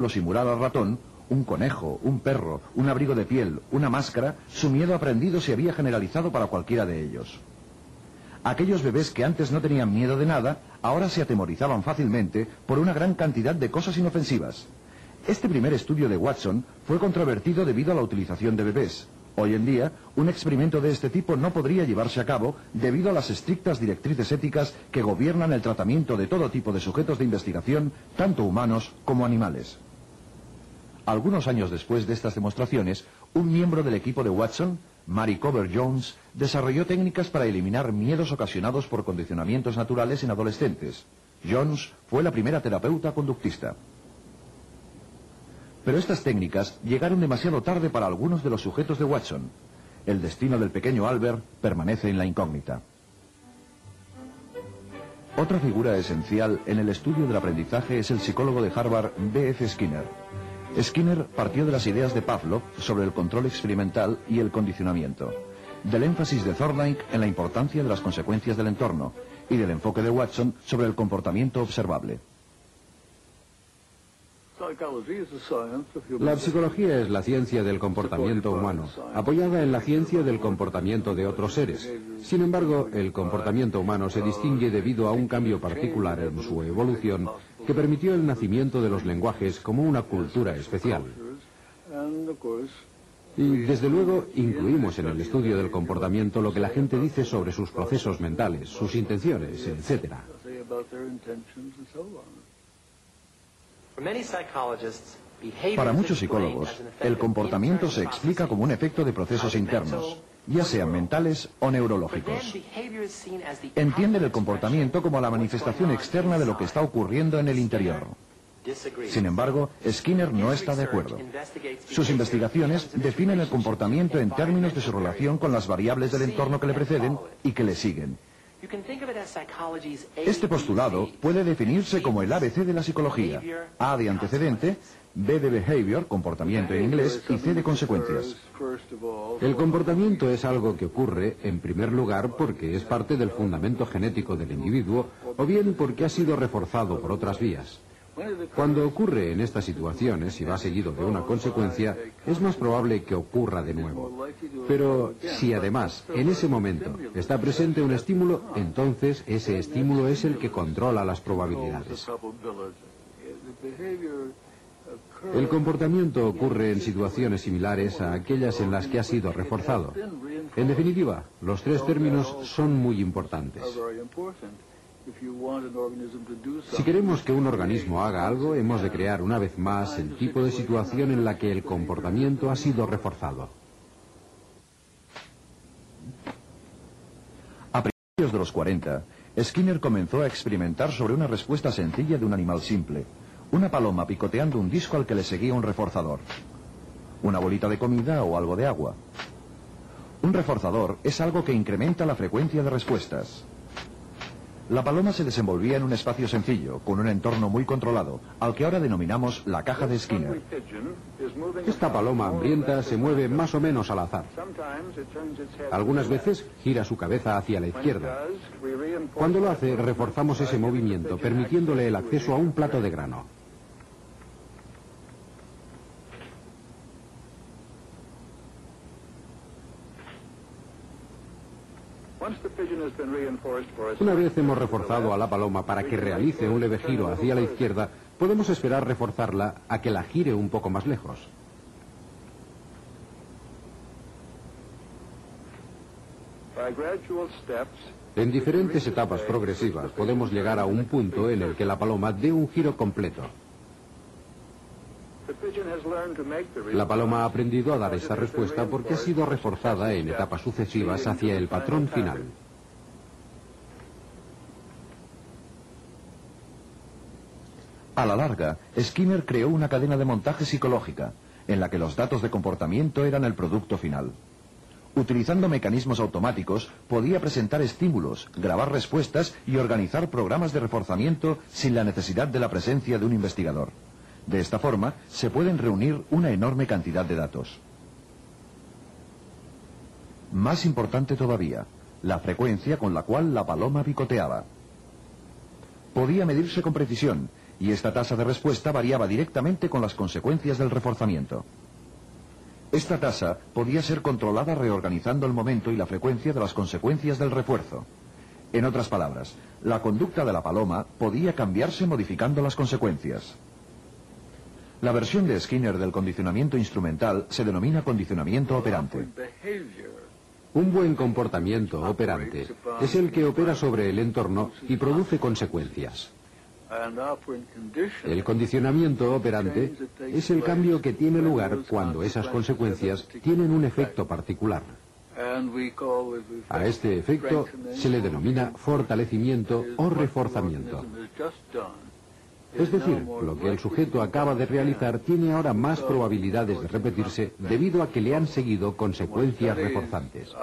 simular al ratón, un conejo, un perro, un abrigo de piel, una máscara, su miedo aprendido se había generalizado para cualquiera de ellos. Aquellos bebés que antes no tenían miedo de nada, ahora se atemorizaban fácilmente por una gran cantidad de cosas inofensivas. Este primer estudio de Watson fue controvertido debido a la utilización de bebés. Hoy en día, un experimento de este tipo no podría llevarse a cabo debido a las estrictas directrices éticas que gobiernan el tratamiento de todo tipo de sujetos de investigación, tanto humanos como animales. Algunos años después de estas demostraciones, un miembro del equipo de Watson, Mary Cover Jones, desarrolló técnicas para eliminar miedos ocasionados por condicionamientos naturales en adolescentes. Jones fue la primera terapeuta conductista. Pero estas técnicas llegaron demasiado tarde para algunos de los sujetos de Watson. El destino del pequeño Albert permanece en la incógnita. Otra figura esencial en el estudio del aprendizaje es el psicólogo de Harvard, B.F. Skinner. Skinner partió de las ideas de Pavlov sobre el control experimental y el condicionamiento, del énfasis de Thorndike en la importancia de las consecuencias del entorno y del enfoque de Watson sobre el comportamiento observable. La psicología es la ciencia del comportamiento humano, apoyada en la ciencia del comportamiento de otros seres. Sin embargo, el comportamiento humano se distingue debido a un cambio particular en su evolución que permitió el nacimiento de los lenguajes como una cultura especial. Y desde luego incluimos en el estudio del comportamiento lo que la gente dice sobre sus procesos mentales, sus intenciones, etc. Para muchos psicólogos, el comportamiento se explica como un efecto de procesos internos, ya sean mentales o neurológicos. Entienden el comportamiento como la manifestación externa de lo que está ocurriendo en el interior. Sin embargo, Skinner no está de acuerdo. Sus investigaciones definen el comportamiento en términos de su relación con las variables del entorno que le preceden y que le siguen. Este postulado puede definirse como el ABC de la psicología: A de antecedente, B de behavior, comportamiento en inglés, y C de consecuencias. El comportamiento es algo que ocurre, en primer lugar, porque es parte del fundamento genético del individuo, o bien porque ha sido reforzado por otras vías. Cuando ocurre en estas situaciones y va seguido de una consecuencia, es más probable que ocurra de nuevo. Pero si además en ese momento está presente un estímulo, entonces ese estímulo es el que controla las probabilidades. El comportamiento ocurre en situaciones similares a aquellas en las que ha sido reforzado. En definitiva, los tres términos son muy importantes. Si queremos que un organismo haga algo, hemos de crear una vez más el tipo de situación en la que el comportamiento ha sido reforzado. A principios de los 40, Skinner comenzó a experimentar sobre una respuesta sencilla de un animal simple: una paloma picoteando un disco al que le seguía un reforzador. Una bolita de comida o algo de agua. Un reforzador es algo que incrementa la frecuencia de respuestas. La paloma se desenvolvía en un espacio sencillo, con un entorno muy controlado, al que ahora denominamos la caja de Skinner. Esta paloma hambrienta se mueve más o menos al azar. Algunas veces gira su cabeza hacia la izquierda. Cuando lo hace, reforzamos ese movimiento, permitiéndole el acceso a un plato de grano. Una vez hemos reforzado a la paloma para que realice un leve giro hacia la izquierda, podemos esperar reforzarla a que la gire un poco más lejos. En diferentes etapas progresivas podemos llegar a un punto en el que la paloma dé un giro completo. La paloma ha aprendido a dar esta respuesta porque ha sido reforzada en etapas sucesivas hacia el patrón final. A la larga, Skinner creó una cadena de montaje psicológica, en la que los datos de comportamiento eran el producto final. Utilizando mecanismos automáticos, podía presentar estímulos, grabar respuestas y organizar programas de reforzamiento sin la necesidad de la presencia de un investigador. De esta forma, se pueden reunir una enorme cantidad de datos. Más importante todavía, la frecuencia con la cual la paloma picoteaba. Podía medirse con precisión, y esta tasa de respuesta variaba directamente con las consecuencias del reforzamiento. Esta tasa podía ser controlada reorganizando el momento y la frecuencia de las consecuencias del refuerzo. En otras palabras, la conducta de la paloma podía cambiarse modificando las consecuencias. La versión de Skinner del condicionamiento instrumental se denomina condicionamiento operante. Un buen comportamiento operante es el que opera sobre el entorno y produce consecuencias. El condicionamiento operante es el cambio que tiene lugar cuando esas consecuencias tienen un efecto particular. A este efecto se le denomina fortalecimiento o reforzamiento. Es decir, lo que el sujeto acaba de realizar tiene ahora más probabilidades de repetirse debido a que le han seguido consecuencias reforzantes.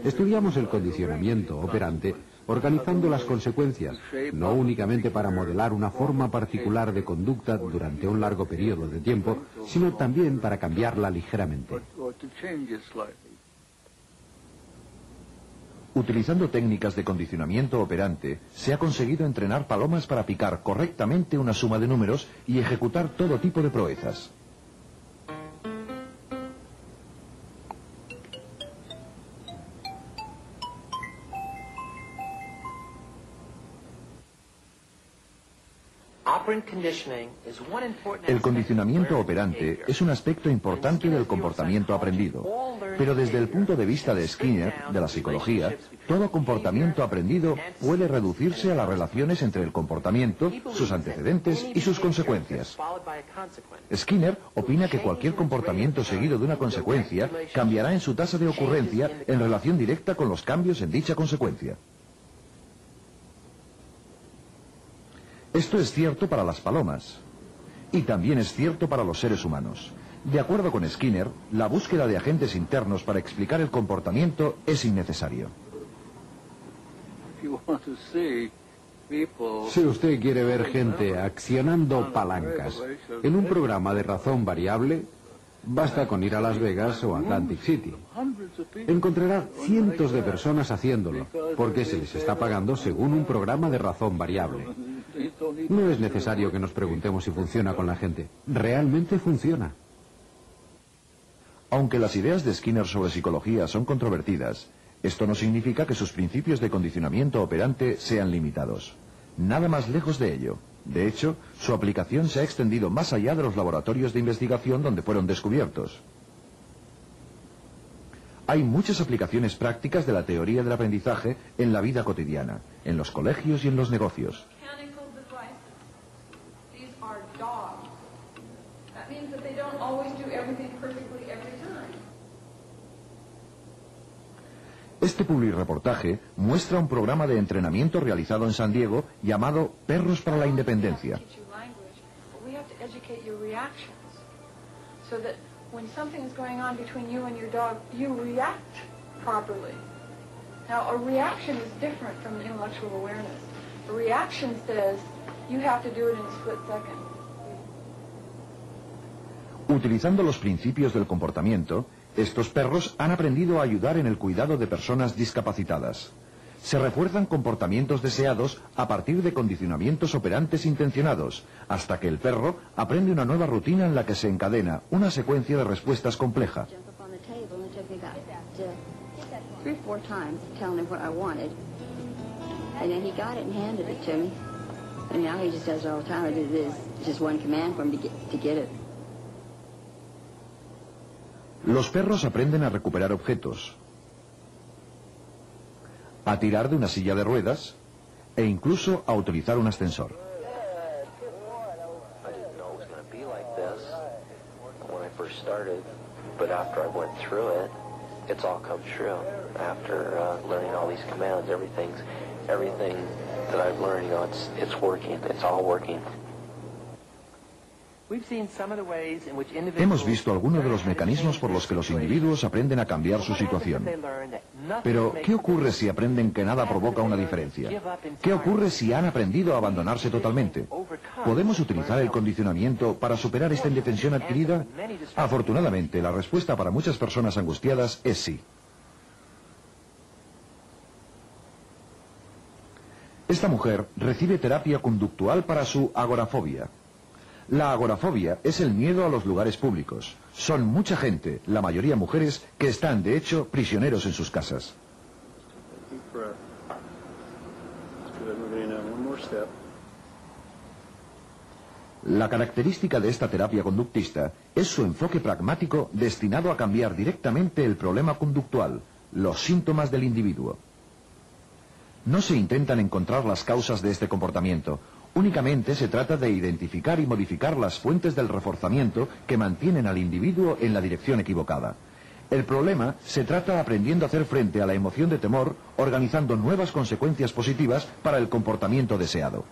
Estudiamos el condicionamiento operante organizando las consecuencias, no únicamente para modelar una forma particular de conducta durante un largo periodo de tiempo, sino también para cambiarla ligeramente. Utilizando técnicas de condicionamiento operante, se ha conseguido entrenar palomas para picar correctamente una suma de números y ejecutar todo tipo de proezas. El condicionamiento operante es un aspecto importante del comportamiento aprendido, pero desde el punto de vista de Skinner, de la psicología, todo comportamiento aprendido puede reducirse a las relaciones entre el comportamiento, sus antecedentes y sus consecuencias. Skinner opina que cualquier comportamiento seguido de una consecuencia cambiará en su tasa de ocurrencia en relación directa con los cambios en dicha consecuencia. Esto es cierto para las palomas y también es cierto para los seres humanos. De acuerdo con Skinner, la búsqueda de agentes internos para explicar el comportamiento es innecesario. Si usted quiere ver gente accionando palancas en un programa de razón variable, basta con ir a Las Vegas o Atlantic City. Encontrará cientos de personas haciéndolo, porque se les está pagando según un programa de razón variable. No es necesario que nos preguntemos si funciona con la gente. Realmente funciona. Aunque las ideas de Skinner sobre psicología son controvertidas, esto no significa que sus principios de condicionamiento operante sean limitados. Nada más lejos de ello. De hecho, su aplicación se ha extendido más allá de los laboratorios de investigación donde fueron descubiertos. Hay muchas aplicaciones prácticas de la teoría del aprendizaje en la vida cotidiana, en los colegios y en los negocios. Este publireportaje muestra un programa de entrenamiento realizado en San Diego llamado Perros para la Independencia. Utilizando los principios del comportamiento, estos perros han aprendido a ayudar en el cuidado de personas discapacitadas. Se refuerzan comportamientos deseados a partir de condicionamientos operantes intencionados, hasta que el perro aprende una nueva rutina en la que se encadena una secuencia de respuestas compleja. Los perros aprenden a recuperar objetos, a tirar de una silla de ruedas e incluso a utilizar un ascensor. Hemos visto algunos de los mecanismos por los que los individuos aprenden a cambiar su situación. Pero, ¿qué ocurre si aprenden que nada provoca una diferencia? ¿Qué ocurre si han aprendido a abandonarse totalmente? ¿Podemos utilizar el condicionamiento para superar esta indefensión adquirida? Afortunadamente, la respuesta para muchas personas angustiadas es sí. Esta mujer recibe terapia conductual para su agorafobia. La agorafobia es el miedo a los lugares públicos. Son mucha gente, la mayoría mujeres, que están, de hecho, prisioneros en sus casas. La característica de esta terapia conductista es su enfoque pragmático destinado a cambiar directamente el problema conductual, los síntomas del individuo. No se intentan encontrar las causas de este comportamiento, únicamente se trata de identificar y modificar las fuentes del reforzamiento que mantienen al individuo en la dirección equivocada. El problema se trata aprendiendo a hacer frente a la emoción de temor, organizando nuevas consecuencias positivas para el comportamiento deseado.